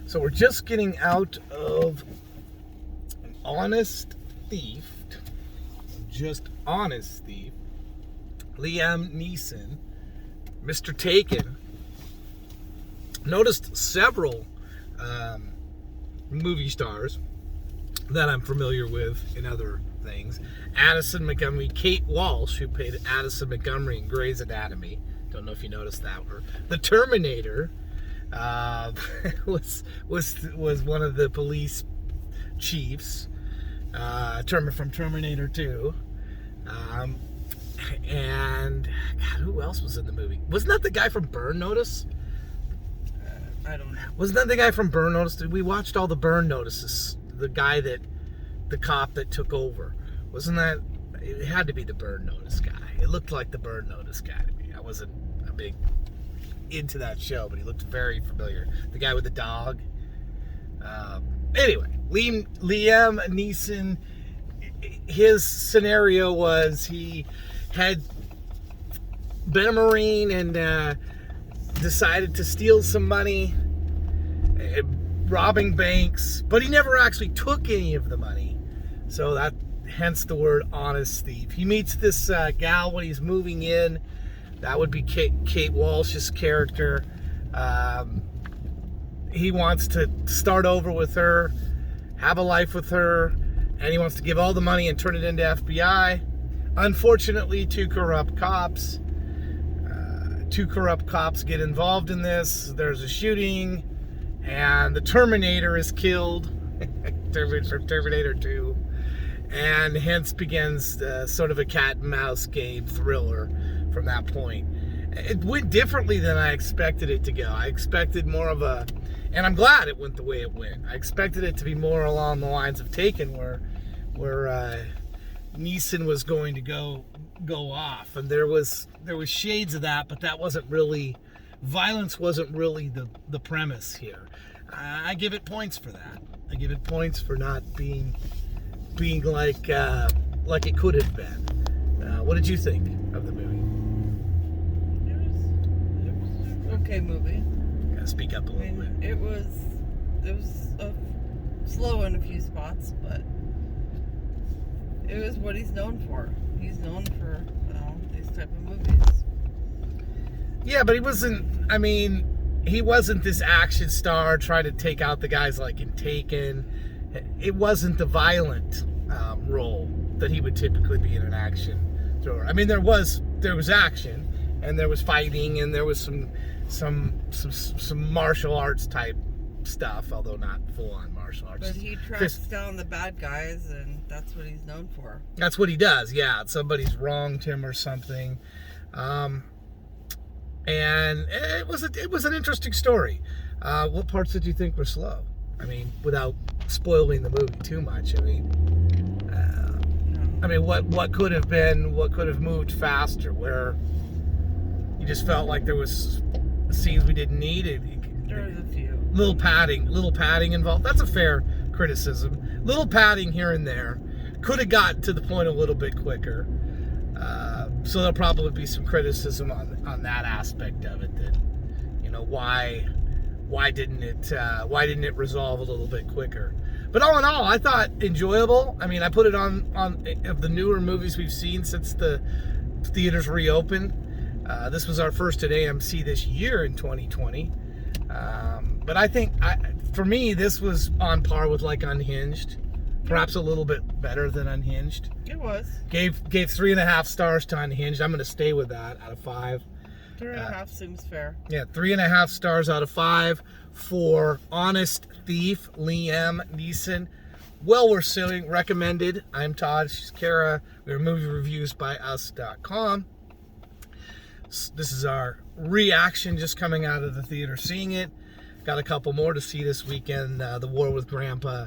So we're just getting out of an honest thief, just honest thief, Liam Neeson, Mr. Taken. Noticed several movie stars that I'm familiar with in other things. Addison Montgomery, Kate Walsh, who played Addison Montgomery in Grey's Anatomy. Don't know if you noticed that. Or the Terminator was one of the police chiefs from Terminator 2. And God, who else was in the movie? Wasn't that the guy from Burn Notice? I don't know. Wasn't that the guy from Burn Notice? We watched all the Burn Notices. The cop that took over. Wasn't that? It had to be the Burn Notice guy. It looked like the Burn Notice guy to me. I wasn't a big into that show, but he looked very familiar. The guy with the dog. Anyway, Liam Neeson, his scenario was he had been a Marine and decided to steal some money, robbing banks, but he never actually took any of the money. So that, hence the word honest thief. He meets this gal when he's moving in. That would be Kate Walsh's character. He wants to start over with her, have a life with her, and he wants to give all the money and turn it into FBI. Unfortunately, two corrupt cops get involved in this. There's a shooting, and the Terminator is killed. Terminator 2. And hence begins sort of a cat and mouse game thriller from that point. It went differently than I expected it to go. I expected more of a, and I'm glad it went the way it went. I expected it to be more along the lines of Taken, where Neeson was going to go off, and there was shades of that, but that wasn't really, violence wasn't really the premise here. I give it points for that. I give it points for not being like it could have been. What did you think of the movie? It was an okay movie. Gotta speak up a little bit. It was slow in a few spots, but it was what he's known for. He's known for these type of movies. Yeah, but he wasn't this action star trying to take out the guys like in Taken. It wasn't the violent role that he would typically be in an action thriller. I mean, there was action, and there was fighting, and there was some martial arts type stuff, although not full on martial arts. But he tracks down the bad guys, and that's what he's known for. That's what he does. Yeah, somebody's wronged him or something, and it was an interesting story. What parts did you think were slow? I mean, without spoiling the movie too much. What could have moved faster? Where you just felt like there was scenes we didn't need. There was a few. Little padding involved. That's a fair criticism. Little padding here and there. Could have gotten to the point a little bit quicker. So there'll probably be some criticism on that aspect of it. That, why didn't it resolve a little bit quicker? But all in all, I thought enjoyable. I mean, I put it on of the newer movies we've seen since the theaters reopened. This was our first at AMC this year in 2020. But I think, for me, this was on par with like Unhinged. Perhaps a little bit better than Unhinged. It was. Gave 3.5 stars to Unhinged. I'm going to stay with that out of 5. 3.5 seems fair. Yeah, 3.5 stars out of 5 for Honest Thief, Liam Neeson. Well worth seeing, recommended. I'm Todd, she's Kara. We're moviereviewsbyus.com. This is our reaction just coming out of the theater seeing it. Got a couple more to see this weekend. The War with Grandpa.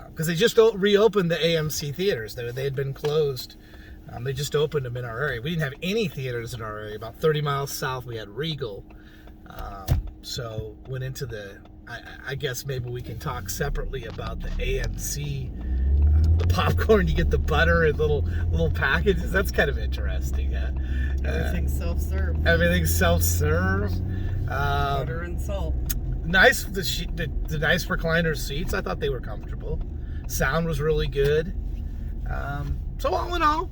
Because they just reopened the AMC theaters. They had been closed. They just opened them in our area. We didn't have any theaters in our area. About 30 miles south, we had Regal. So went into I guess maybe we can talk separately about the AMC, the popcorn. You get the butter and little packages. That's kind of interesting. Everything's self-serve. Everything's self-serve. Butter and salt. nice. The nice recliner seats. I thought they were comfortable. Sound was really good. So all in all,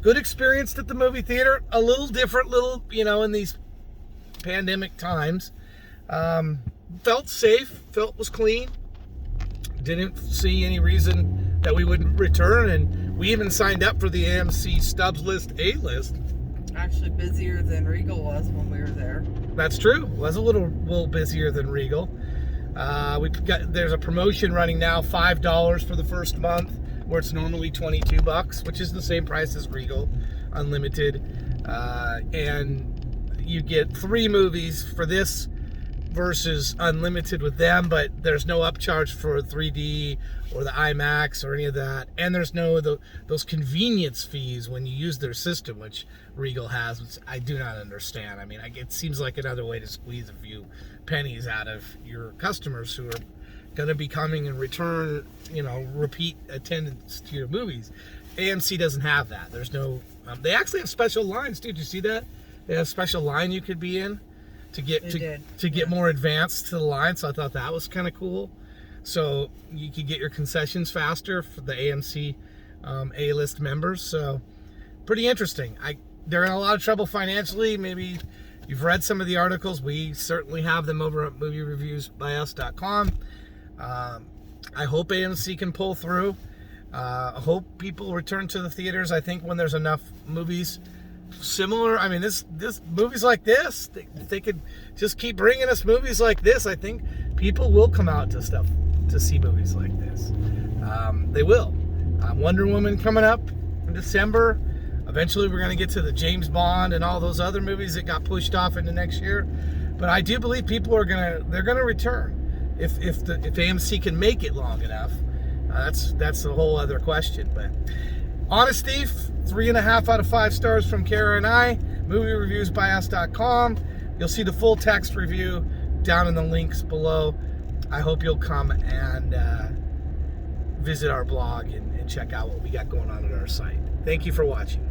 good experience at the movie theater. A little different, in these pandemic times. Felt safe. Felt was clean. Didn't see any reason that we wouldn't return, and we even signed up for the AMC Stubs List A-list. Actually busier than Regal was when we were there. That's true. It was a little busier than Regal. There's a promotion running now, $5 for the first month, where it's normally $22, which is the same price as Regal Unlimited. And you get 3 movies for this versus Unlimited with them, but there's no upcharge for 3D or the IMAX or any of that, and there's no those convenience fees when you use their system, which Regal has, which I do not understand. I mean, it seems like another way to squeeze a few pennies out of your customers who are going to be coming and return, repeat attendance to your movies. AMC doesn't have that. There's no. They actually have special lines, too. Did you see that? They have a special line you could be in to get more advanced to the line. So I thought that was kind of cool. So you could get your concessions faster for the AMC A-list members. So pretty interesting. They're in a lot of trouble financially. Maybe you've read some of the articles. We certainly have them over at moviereviewsbyus.com. I hope AMC can pull through. I hope people return to the theaters. I think when there's enough movies similar, I mean, this movies like this, they could just keep bringing us movies like this. I think people will come out to see movies like this. They will. Wonder Woman coming up in December. Eventually we're going to get to the James Bond and all those other movies that got pushed off into next year. But I do believe people they're going to return if AMC can make it long enough. That's a whole other question. But Honest Thief, 3.5 out of 5 stars from Kara and I. MovieReviewsByUs.com. You'll see the full text review down in the links below. I hope you'll come and visit our blog and check out what we got going on at our site. Thank you for watching.